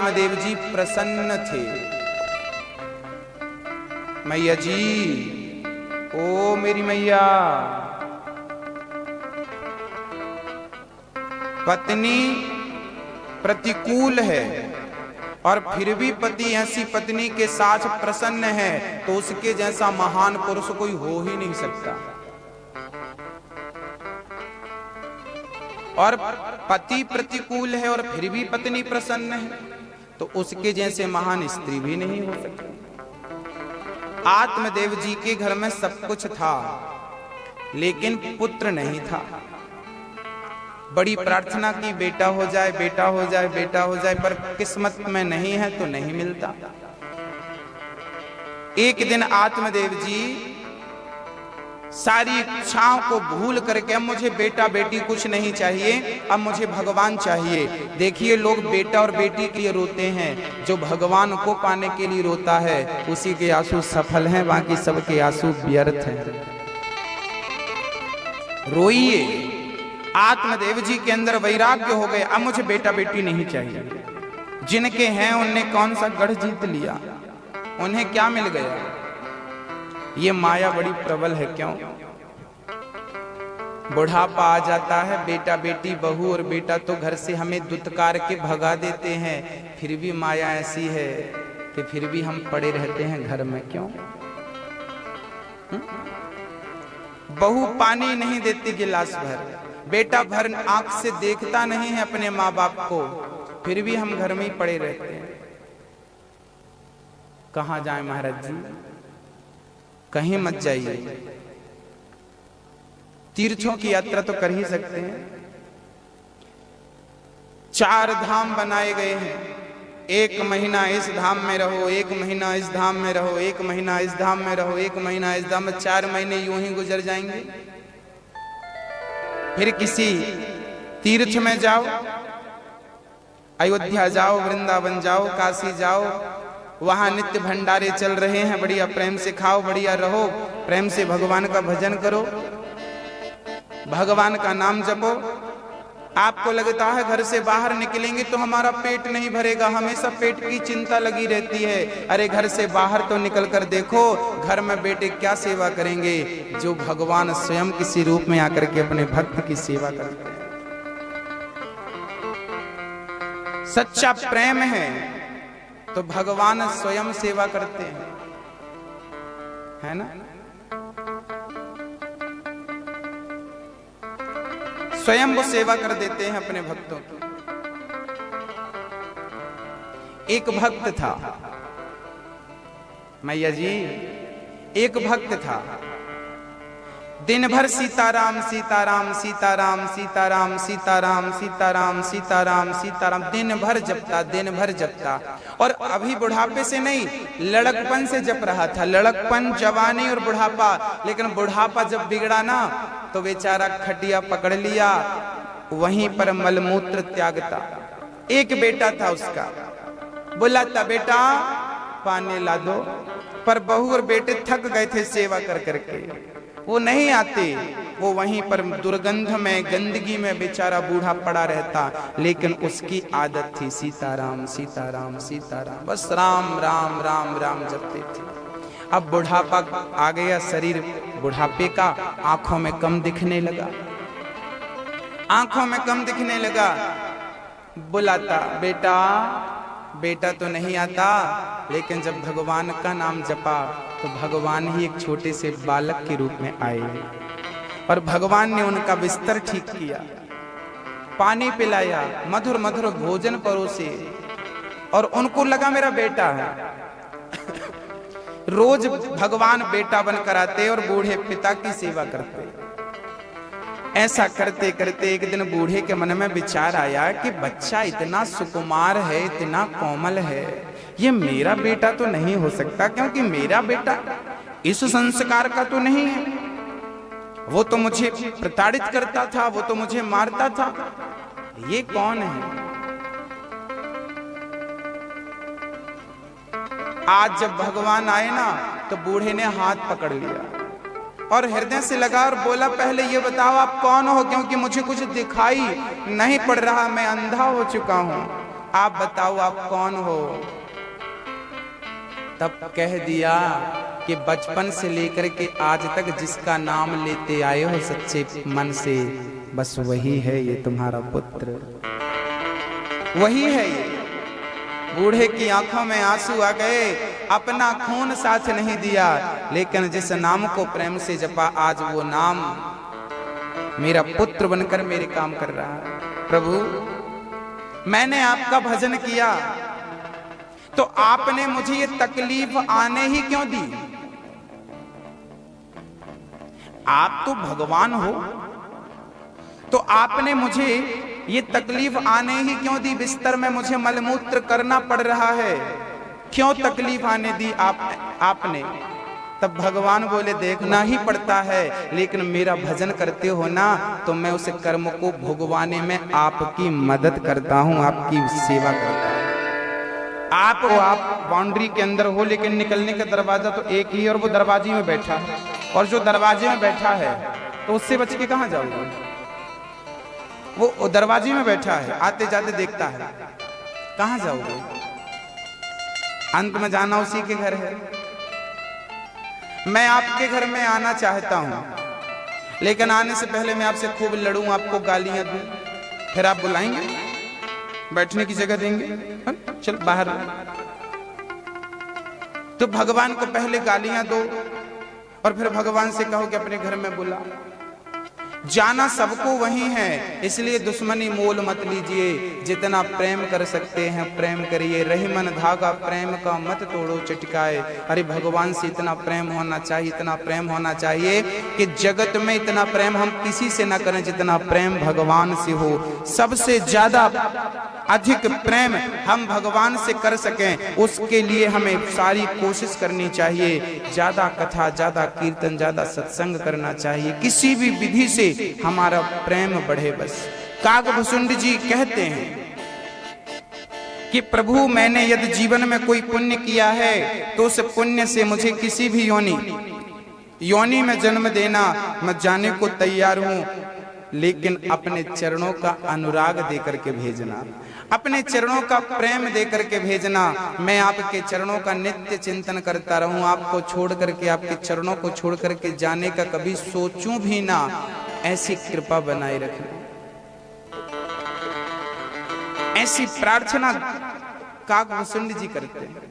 आत्मदेव जी प्रसन्न थे। मैया जी, ओ मेरी मैया, पत्नी प्रतिकूल है और फिर भी पति ऐसी पत्नी के साथ प्रसन्न है, तो उसके जैसा महान पुरुष कोई हो ही नहीं सकता। और पति प्रतिकूल है और फिर भी पत्नी प्रसन्न है, तो उसके जैसे महान स्त्री भी नहीं हो सकती। आत्मदेव जी के घर में सब कुछ था, लेकिन पुत्र नहीं था। बड़ी प्रार्थना की, बेटा हो जाए, बेटा हो जाए, बेटा हो जाए, पर किस्मत में नहीं है तो नहीं मिलता। एक दिन आत्मदेव जी सारी इच्छाओं को भूल करके, अब मुझे बेटा बेटी कुछ नहीं चाहिए, अब मुझे भगवान चाहिए। देखिए, लोग बेटा और बेटी के लिए रोते हैं, जो भगवान को पाने के लिए रोता है उसी के आंसू सफल हैं, बाकी सबके आंसू व्यर्थ हैं। रोइए। आत्मदेव जी के अंदर वैराग्य हो गए, अब मुझे बेटा बेटी नहीं चाहिए। जिनके हैं उनने कौन सा गढ़ जीत लिया, उन्हें क्या मिल गया? ये माया बड़ी प्रबल है। क्यों? बुढ़ापा आ जाता है, बेटा बेटी, बहू और बेटा तो घर से हमें दुत्कार के भगा देते हैं, फिर भी माया ऐसी है कि फिर भी हम पड़े रहते हैं घर में। क्यों? बहू पानी नहीं देती गिलास भर, बेटा भर आंख से देखता नहीं है अपने माँ बाप को, फिर भी हम घर में ही पड़े रहते हैं। कहां जाएं महाराज जी? कहीं मत जाइए। तीर्थों की यात्रा तो कर ही सकते हैं। 4 धाम बनाए गए हैं। 1 महीना इस धाम में रहो, 1 महीना इस धाम में रहो, 1 महीना इस धाम में रहो, 1 महीना इस धाम में, 4 महीने यूं ही गुजर जाएंगे। फिर किसी तीर्थ में जाओ, अयोध्या जाओ, वृंदावन जाओ, काशी जाओ, वहां नित्य भंडारे चल रहे हैं, बढ़िया प्रेम से खाओ, बढ़िया रहो, प्रेम से भगवान का भजन करो, भगवान का नाम जपो। आपको लगता है घर से बाहर निकलेंगे तो हमारा पेट नहीं भरेगा, हमेशा पेट की चिंता लगी रहती है। अरे घर से बाहर तो निकल कर देखो, घर में बेटे क्या सेवा करेंगे, जो भगवान स्वयं किसी रूप में आकर के अपने भक्त की सेवा करते हैं। सच्चा प्रेम है तो भगवान स्वयं सेवा करते हैं, है ना? स्वयं वो सेवा कर देते हैं अपने भक्तों की। एक भक्त था, मैया जी, एक भक्त था, दिन भर सीताराम सीताराम सीताराम सीताराम सीताराम सीताराम सीताराम सीताराम दिन भर जपता, दिन भर जपता। और अभी बुढ़ापे से नहीं, लड़कपन से जप रहा था। लड़कपन, जवानी और बुढ़ापा। लेकिन बुढ़ापा जब बिगड़ा ना, तो बेचारा खटिया पकड़ लिया, वहीं पर मलमूत्र त्यागता। एक बेटा था उसका, बुलाता, बेटा पानी ला दो, पर बहू और बेटे थक गए थे सेवा कर करके, वो नहीं आते। वो वहीं पर दुर्गंध में, गंदगी में बेचारा बूढ़ा पड़ा रहता, लेकिन उसकी आदत थी सीताराम सीताराम सीताराम, बस राम राम राम राम जपते थे। अब बुढ़ापा आ गया, शरीर बुढ़ापे का, आंखों में कम दिखने लगा, आंखों में कम दिखने लगा। बुलाता, बेटा बेटा तो नहीं आता, लेकिन जब भगवान का नाम जपा तो भगवान ही एक छोटे से बालक के रूप में आए और भगवान ने उनका बिस्तर ठीक किया, पानी पिलाया, मधुर मधुर भोजन परोसे, और उनको लगा मेरा बेटा है। रोज भगवान बेटा बनकर आते और बूढ़े पिता की सेवा करते। ऐसा करते करते एक दिन बूढ़े के मन में विचार आया कि बच्चा इतना सुकुमार है, इतना कोमल है, ये मेरा बेटा तो नहीं हो सकता, क्योंकि मेरा बेटा इस संस्कार का तो नहीं है। वो तो मुझे प्रताड़ित करता था, वो तो मुझे मारता था, ये कौन है? आज जब भगवान आए ना, तो बूढ़े ने हाथ पकड़ लिया और हृदय से लगा और बोला, पहले ये बताओ आप कौन हो, क्योंकि मुझे कुछ दिखाई नहीं पड़ रहा, मैं अंधा हो चुका हूं। आप बताओ आप कौन हो? तब कह दिया कि बचपन से लेकर के आज तक जिसका नाम लेते आए हो सच्चे मन से, बस वही है ये तुम्हारा पुत्र, वही है ये। बूढ़े की आंखों में आंसू आ गए, अपना खून साथ नहीं दिया, लेकिन जिस नाम को प्रेम से जपा, आज वो नाम मेरा पुत्र बनकर मेरे काम कर रहा है। प्रभु मैंने आपका भजन किया तो आपने मुझे ये तकलीफ आने ही क्यों दी? आप तो भगवान हो, तो आपने मुझे ये तकलीफ आने ही क्यों दी? बिस्तर में मुझे मलमूत्र करना पड़ रहा है, क्यों तकलीफ आने दी आपने? तब भगवान बोले देखना ही पड़ता है, लेकिन मेरा भजन करते हो ना तो मैं उस कर्म को भुगवाने में आपकी मदद करता हूं, आपकी सेवा करता हूं। आप बाउंड्री के अंदर हो, लेकिन निकलने का दरवाजा तो एक ही है और वो दरवाजे में बैठा है, और जो दरवाजे में बैठा है तो उससे बच के कहां जाओगे? वो दरवाजे में बैठा है, आते जाते देखता है, कहां जाओगे? अंत में जाना उसी के घर है। मैं आपके घर में आना चाहता हूं, लेकिन आने से पहले मैं आपसे खूब लड़ूं, आपको गालियां दूं, फिर आप बुलाएंगे, बैठने की जगह देंगे, चल बाहर। तो भगवान को पहले गालियां दो और फिर भगवान से कहो कि अपने घर में बुला। जाना सबको वही है, इसलिए दुश्मनी मोल मत लीजिए, जितना प्रेम कर सकते हैं प्रेम करिए। रही मन धागा प्रेम का मत तोड़ो चटकाए। अरे भगवान से इतना प्रेम होना चाहिए, इतना प्रेम होना चाहिए कि जगत में इतना प्रेम हम किसी से ना करें जितना प्रेम भगवान से हो। सबसे ज्यादा अधिक प्रेम हम भगवान से कर सकें, उसके लिए हमें सारी कोशिश करनी चाहिए। ज्यादा कथा, ज्यादा कीर्तन, ज्यादा सत्संग करना चाहिए, किसी भी विधि से हमारा प्रेम बढ़े। बस काकभुसुंड जी कहते हैं कि प्रभु मैंने यदि जीवन में कोई पुण्य किया है तो उस पुण्य से मुझे किसी भी योनि में जन्म देना मैं जाने को तैयार हूं, लेकिन अपने चरणों का अनुराग देकर के भेजना, अपने चरणों का प्रेम देकर के भेजना। मैं आपके चरणों का नित्य चिंतन करता रहूं, आपको छोड़ करके, आपके चरणों को छोड़ करके जाने का कभी सोचूं भी ना, ऐसी कृपा बनाए रखना। ऐसी प्रार्थना काकभुसुंड जी करते हैं।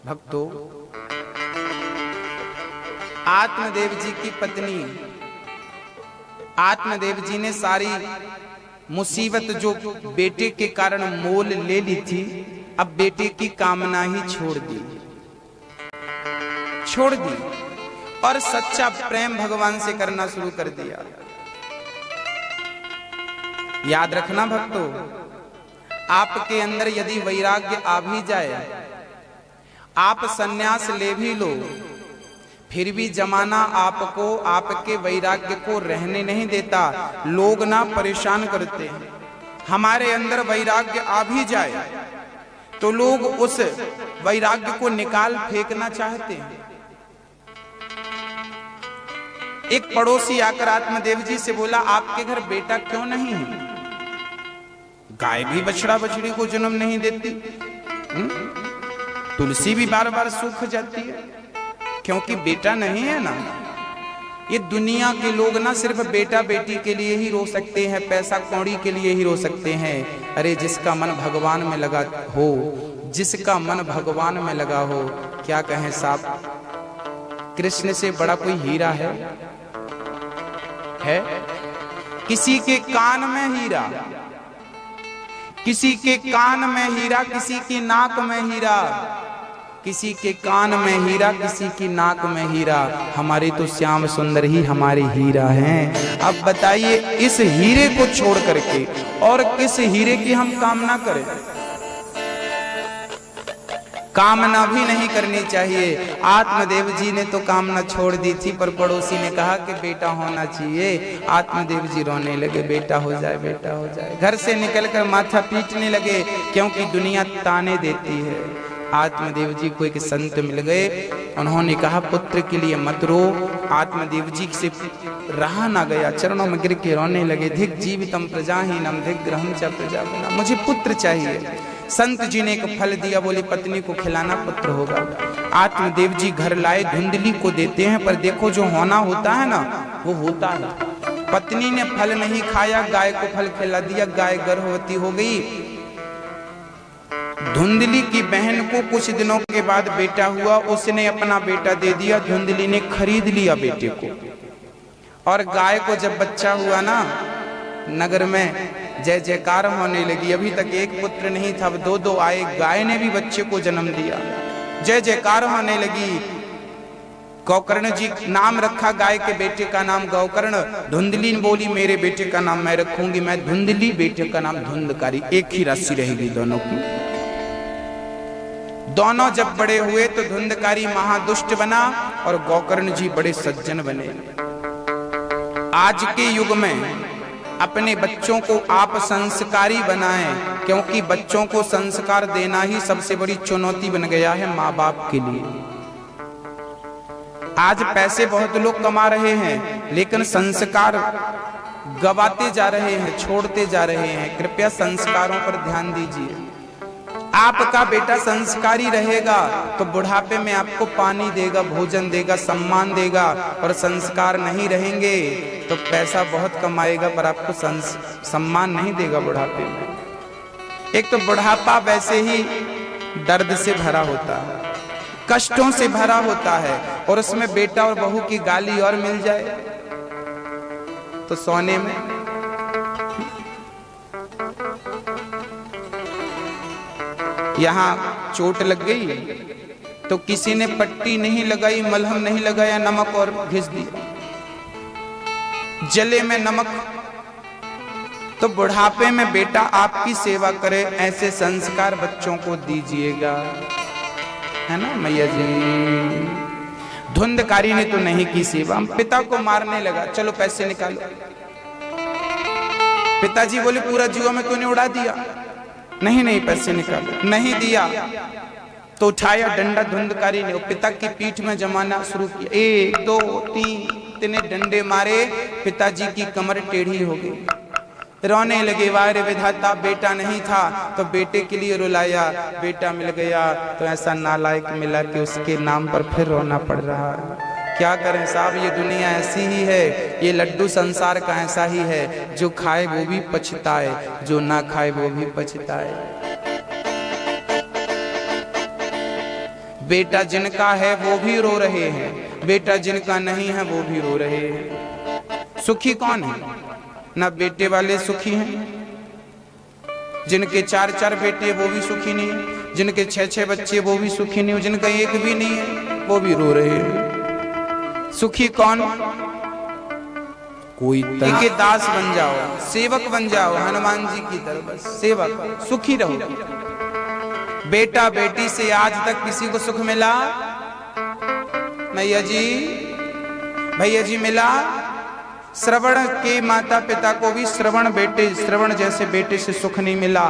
भक्तों, आत्मदेव जी की पत्नी आत्मदेव जी ने सारी मुसीबत जो बेटे के कारण मोल ले ली थी, अब बेटे की कामना ही छोड़ दी और सच्चा प्रेम भगवान से करना शुरू कर दिया। याद रखना भक्तों, आपके अंदर यदि वैराग्य आ भी जाए, आप सन्यास ले भी लो, फिर भी जमाना आपको, आपके वैराग्य को रहने नहीं देता। लोग ना परेशान करते हैं। हमारे अंदर वैराग्य आ भी जाए तो लोग उस वैराग्य को निकाल फेंकना चाहते हैं। एक पड़ोसी आकर आत्मदेव जी से बोला, आपके घर बेटा क्यों नहीं है? गाय भी बछड़ा बछड़ी को जन्म नहीं देती, तुलसी भी बार बार सूख जाती है, क्योंकि बेटा नहीं है ना। ये दुनिया के लोग ना सिर्फ बेटा बेटी के लिए ही रो सकते हैं, पैसा कौड़ी के लिए ही रो सकते हैं। अरे जिसका मन भगवान में लगा हो, जिसका मन भगवान में लगा हो, क्या कहें साहब, कृष्ण से बड़ा कोई हीरा है? किसी के कान में हीरा, किसी के कान में हीरा, किसी की नाक में हीरा, किसी के कान में हीरा, किसी की नाक में हीरा। हमारी तो श्याम सुंदर ही हमारे हीरा हैं। अब बताइए, इस हीरे को छोड़ करके और किस हीरे की हम कामना करें? कामना भी नहीं करनी चाहिए। आत्मदेव जी ने तो कामना छोड़ दी थी, पर पड़ोसी ने कहा कि बेटा होना चाहिए। आत्मदेव जी रोने लगे, बेटा हो जाए, बेटा हो जाए। घर से निकलकर माथा पीटने लगे, क्योंकि दुनिया ताने देती है। आत्मदेव जी को एक संत मिल गए, उन्होंने कहा पुत्र के लिए मत रो। आत्मदेव जी से रहा ना गया, चरणों में गिर के रोने लगे। धिक जीवितम प्रजाहीनम धिक ग्रहम च प्रजा बिना, मुझे पुत्र चाहिए। संत जी ने एक फल दिया, बोले पत्नी को खिलाना पुत्र होगा। आत्मदेव जी घर लाए, धुंधली को देते हैं, पर देखो जो होना होता है ना वो होता है। पत्नी ने फल नहीं खाया, गाय को फल खिला दिया, गाय गर्भवती हो गई। धुंधली की बहन को कुछ दिनों के बाद बेटा हुआ, उसने अपना बेटा दे दिया, धुंधली ने खरीद लिया बेटे को। और गाय को जब बच्चा हुआ ना, नगर में जय जयकार होने लगी। अभी तक एक पुत्र नहीं था, अब दो दो आए। गाय ने भी बच्चे को जन्म दिया, जय जयकार होने लगी। गौकर्ण जी नाम रखा गाय के बेटे का नाम गौकर्ण। धुंधली बोली मेरे बेटे का नाम मैं रखूंगी, मैं धुंधली, बेटे का नाम धुंधकारी। एक ही राशि रहेगी दोनों की। दोनों जब बड़े हुए तो धुंधकारी महादुष्ट बना और गौकर्ण जी बड़े सज्जन बने। आज के युग में अपने बच्चों को आप संस्कारी बनाएं, क्योंकि बच्चों को संस्कार देना ही सबसे बड़ी चुनौती बन गया है माँ बाप के लिए। आज पैसे बहुत लोग कमा रहे हैं, लेकिन संस्कार गवाते जा रहे हैं, छोड़ते जा रहे हैं। कृपया संस्कारों पर ध्यान दीजिए। आपका बेटा संस्कारी रहेगा तो बुढ़ापे में आपको पानी देगा, भोजन देगा, सम्मान देगा। और संस्कार नहीं रहेंगे तो पैसा बहुत कमाएगा पर आपको सम्मान नहीं देगा बुढ़ापे में। एक तो बुढ़ापा वैसे ही दर्द से भरा होता है, कष्टों से भरा होता है, और उसमें बेटा और बहू की गाली और मिल जाए तो सोने में। यहाँ चोट लग गई तो किसी ने पट्टी नहीं लगाई, मलहम नहीं लगाया, नमक और घिस दिया जले में नमक। तो बुढ़ापे में बेटा आपकी सेवा करे, ऐसे संस्कार बच्चों को दीजिएगा, है ना मैया जी। धुंधकारी ने तो नहीं की सेवा, पिता को मारने लगा, चलो पैसे निकालो। पिताजी बोले पूरा जुआ में तूने उड़ा दिया। नहीं नहीं पैसे निकालो। नहीं दिया तो उठाया डंडा धुंधकारी ने, पिता की पीठ में जमाना शुरू किया। 1 2 3 इतने डंडे मारे, पिताजी की कमर टेढ़ी हो गई। रोने लगे, वारे विधाता बेटा नहीं था तो बेटे के लिए रुलाया, बेटा मिल गया तो ऐसा नालायक मिला कि उसके नाम पर फिर रोना पड़ रहा है। क्या करें साहब, ये दुनिया ऐसी ही है, ये लड्डू संसार का ऐसा ही है। जो खाए वो भी पछताए, जो ना खाए वो भी पछताए। बेटा जिनका है वो भी रो रहे हैं, बेटा जिनका नहीं है वो भी रो रहे हैं। सुखी कौन है? ना बेटे वाले सुखी हैं, जिनके 4 बेटे वो भी सुखी नहीं है, जिनके 6 बच्चे वो भी सुखी नहीं, जिनका एक भी नहीं है वो भी रो रहे हैं। सुखी कौन? कोई के दास बन जाओ, सेवक बन जाओ, हनुमान जी की तरह, बस सेवक, सुखी रहो। बेटा बेटी से आज तक किसी को सुख मिला? मैया जी, भैया जी मिला? श्रवण के माता पिता को भी श्रवण जैसे बेटे से सुख नहीं मिला।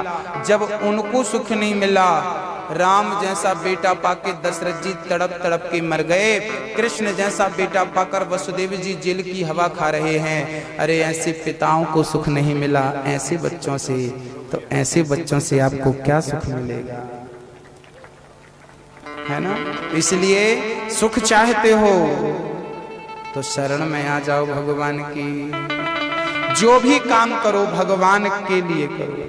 जब उनको सुख नहीं मिला, राम जैसा बेटा पाके दशरथ जी तड़प तड़प के मर गए। कृष्ण जैसा बेटा पाकर वसुदेव जी जेल की हवा खा रहे हैं। अरे ऐसे पिताओं को सुख नहीं मिला, ऐसे बच्चों से, तो ऐसे बच्चों से आपको क्या सुख मिलेगा, है ना। इसलिए सुख चाहते हो तो शरण में आ जाओ भगवान की। जो भी काम करो भगवान के लिए करो,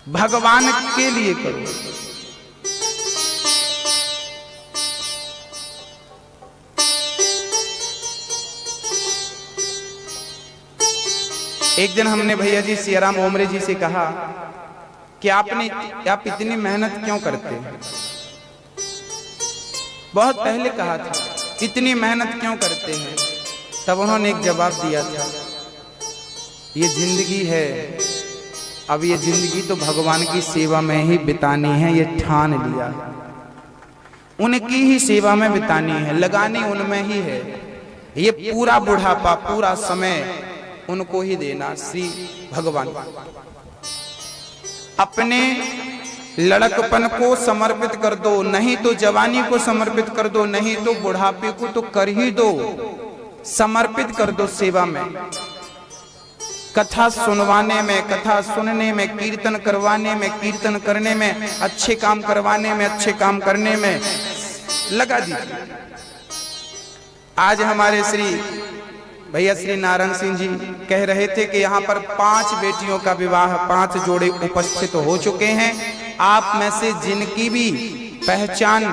भगवान के लिए करो। एक दिन हमने भैया जी सियाराम ओमरे जी से कहा कि आप इतनी मेहनत क्यों करते हैं। बहुत पहले कहा था इतनी मेहनत क्यों करते हैं, तब उन्होंने एक जवाब दिया था, ये जिंदगी है, अब ये जिंदगी तो भगवान की सेवा में ही बितानी है, ये ठान लिया, उनकी ही सेवा में बितानी है, लगानी उनमें ही है। ये पूरा बुढ़ापा, पूरा समय उनको ही देना, श्री भगवान। अपने लड़कपन को समर्पित कर दो, नहीं तो जवानी को समर्पित कर दो, नहीं तो बुढ़ापे को तो कर ही दो, समर्पित कर दो सेवा में, कथा सुनवाने में, कथा सुनने में, कीर्तन करवाने में, कीर्तन करने में, अच्छे काम करवाने में, अच्छे काम करने में लगा दीजिए। आज हमारे श्री भैया श्री नारायण सिंह जी कह रहे थे कि यहाँ पर 5 बेटियों का विवाह, 5 जोड़े उपस्थित हो चुके हैं। आप में से जिनकी भी पहचान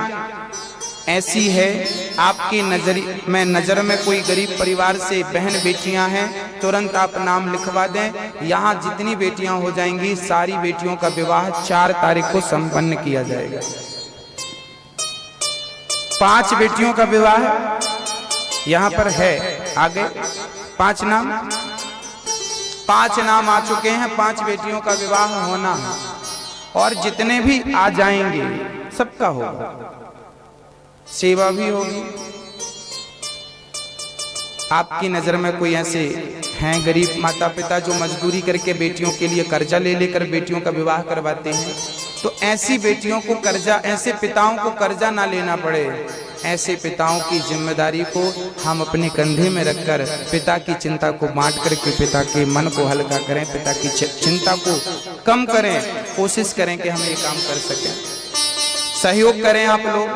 ऐसी है, आपकी नजर में कोई गरीब परिवार से बहन बेटियां हैं, तुरंत आप नाम लिखवा दें। यहाँ जितनी बेटियां हो जाएंगी सारी बेटियों का विवाह 4 तारीख को संपन्न किया जाएगा। 5 बेटियों का विवाह यहाँ पर है। आगे 5 नाम आ चुके हैं, 5 बेटियों का विवाह होना है और जितने भी आ जाएंगे सबका होगा, सेवा भी होगी। आपकी नजर में कोई ऐसे हैं गरीब माता पिता जो मजदूरी करके बेटियों के लिए कर्जा ले लेकर बेटियों का विवाह करवाते हैं, तो ऐसी बेटियों को कर्जा, ऐसे पिताओं को कर्जा ना लेना पड़े। ऐसे पिताओं की जिम्मेदारी को हम अपने कंधे में रखकर पिता की चिंता को बांट करके पिता के मन को हल्का करें, पिता की चिंता को कम करें, कोशिश करें कि हम ये काम कर सकें। सहयोग करें आप लोग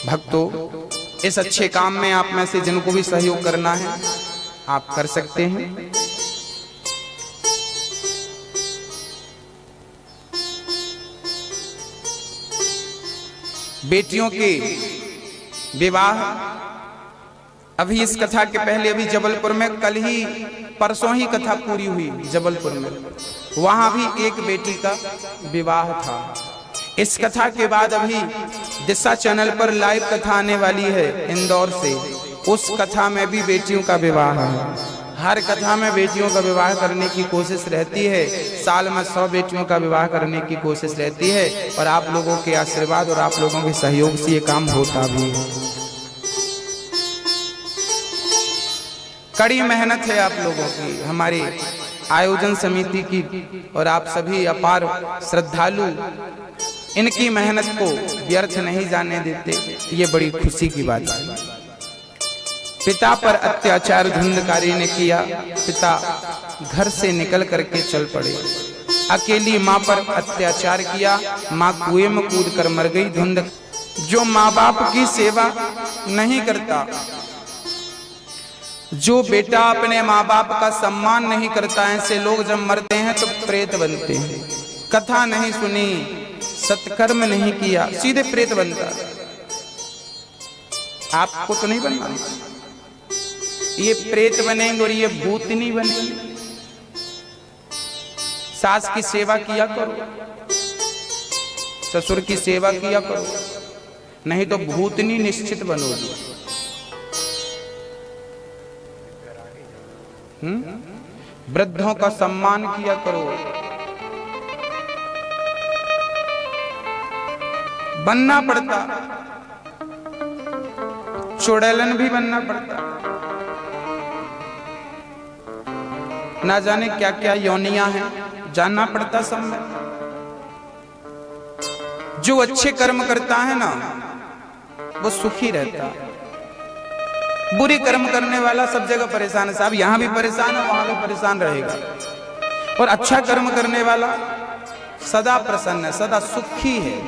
भक्तों, इस अच्छे काम में आप में से जिनको भी सहयोग करना है आप कर सकते हैं। बेटियों के विवाह, अभी इस कथा के पहले अभी जबलपुर में कल ही परसों ही कथा पूरी हुई जबलपुर में, वहां भी एक बेटी का विवाह था। इस कथा के बाद अभी दिशा चैनल पर लाइव कथा आने वाली है इंदौर से, उस कथा में भी बेटियों का विवाह है। हर कथा में बेटियों का विवाह करने की कोशिश रहती है, साल में 100 बेटियों का विवाह करने की कोशिश रहती है और आप लोगों के आशीर्वाद और आप लोगों के सहयोग से ये काम होता भी है। कड़ी मेहनत है आप लोगों की, हमारी आयोजन समिति की, और आप सभी अपार श्रद्धालु इनकी मेहनत को व्यर्थ नहीं जाने देते, ये बड़ी खुशी की बात है। पिता पर अत्याचार धुंधकारी ने किया, पिता घर से निकल करके चल पड़े। अकेली माँ पर अत्याचार किया, माँ कुएं में कूद कर मर गई। धुंध जो माँ बाप की सेवा नहीं करता, जो बेटा अपने माँ बाप का सम्मान नहीं करता, ऐसे लोग जब मरते हैं तो प्रेत बनते हैं। कथा नहीं सुनी, सत्कर्म नहीं किया, सीधे प्रेत बनता। आपको तो नहीं बनना, ये प्रेत बनेंगे और ये भूतनी बनेंगे। सास की सेवा किया करो, ससुर की सेवा किया करो, नहीं तो भूतनी निश्चित बनोगी। वृद्धों का सम्मान किया करो, बनना पड़ता, चुड़ैलन भी बनना पड़ता, ना जाने क्या क्या योनियां हैं, जानना पड़ता सब में। जो अच्छे कर्म करता है ना वो सुखी रहता, बुरे कर्म करने वाला सब जगह परेशान है। साहब यहां भी परेशान है, वहां भी परेशान रहेगा। और अच्छा कर्म करने वाला सदा प्रसन्न है, सदा सुखी है,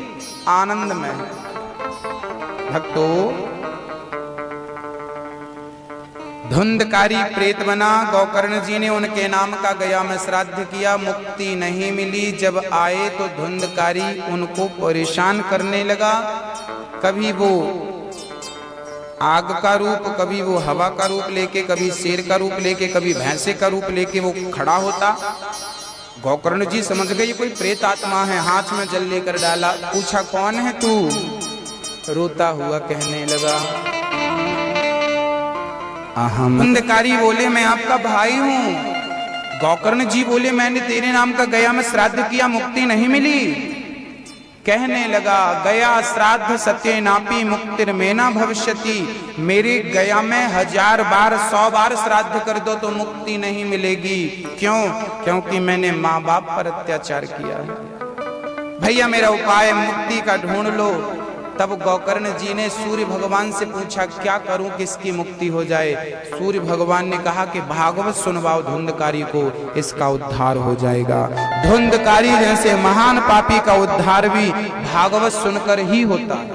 आनंद में है। भक्तों, धुंधकारी प्रेत बना, गोकर्ण जी ने उनके नाम का गया में श्राद्ध किया, मुक्ति नहीं मिली। जब आए तो धुंधकारी उनको परेशान करने लगा। कभी वो आग का रूप, कभी वो हवा का रूप लेके, कभी शेर का रूप लेके, कभी भैंसे का रूप लेके वो खड़ा होता। गोकर्ण जी समझ गए कोई प्रेत आत्मा है, हाथ में जल लेकर डाला, पूछा कौन है तू? रोता हुआ कहने लगा अहम। धुंधकारी बोले मैं आपका भाई हूं। गोकर्ण जी बोले मैंने तेरे नाम का गया में श्राद्ध किया, मुक्ति नहीं मिली। कहने लगा, गया श्राद्ध सत्येनापि मुक्तिर्मेना भविष्यति। मेरी गया में 1000 बार 100 बार श्राद्ध कर दो तो मुक्ति नहीं मिलेगी। क्यों? क्योंकि मैंने माँ बाप पर अत्याचार किया है। भैया मेरा उपाय मुक्ति का ढूंढ लो। तब गोकर्ण जी ने सूर्य भगवान से पूछा, क्या करूं किसकी मुक्ति हो जाए? सूर्य भगवान ने कहा कि भागवत सुनवाओ धुंधकारी को, इसका उद्धार हो जाएगा। धुंधकारी जैसे महान पापी का उद्धार भी भागवत सुनकर ही होता है।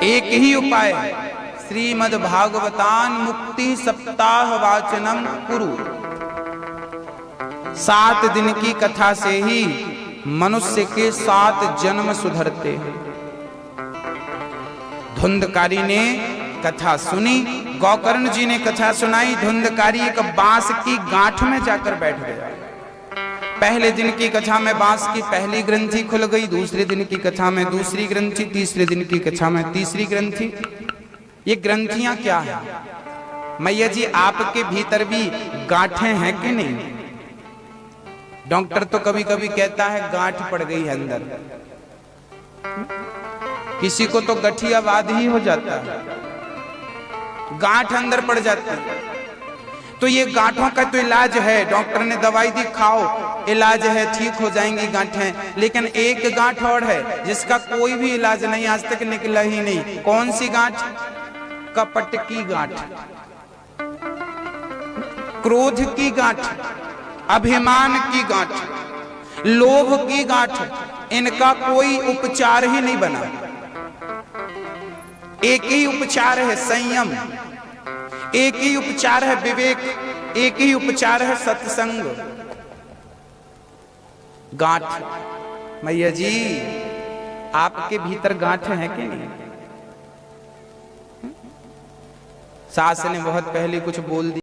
एक ही उपाय है, श्रीमद् भागवतान मुक्ति सप्ताह वाचनम कुरु। 7 दिन की कथा से ही मनुष्य के 7 जन्म सुधरते हैं। धुंधकारी ने कथा सुनी, गोकर्ण जी ने कथा सुनाई। धुंधकारी एक बांस की गांठ में जाकर बैठ गया। पहले दिन की कथा में बांस की पहली ग्रंथि खुल गई, दूसरे दिन की कथा में दूसरी ग्रंथि, तीसरे दिन की कथा में तीसरी ग्रंथि। ये ग्रंथियां क्या है? मैया जी आपके भीतर भी गांठें हैं कि नहीं? डॉक्टर तो कभी कभी कहता है गांठ पड़ गई है अंदर, किसी को तो गठियावाद ही हो जाता है, गांठ अंदर पड़ जाती है। तो ये गांठों का तो इलाज है, डॉक्टर ने दवाई दी, खाओ, इलाज है, ठीक हो जाएंगी गांठें। लेकिन एक गांठ और है जिसका कोई भी इलाज नहीं, आज तक निकला ही नहीं। कौन सी गांठ? कपट की गांठ, क्रोध की गांठ, अभिमान की गांठ, लोभ की गांठ। इनका कोई उपचार ही नहीं बना। एक ही उपचार है संयम, एक ही उपचार है विवेक, एक ही उपचार है सत्संग। गांठ मैया जी आपके भीतर गांठ है कि नहीं? सास ने बहुत पहले कुछ बोल दिया।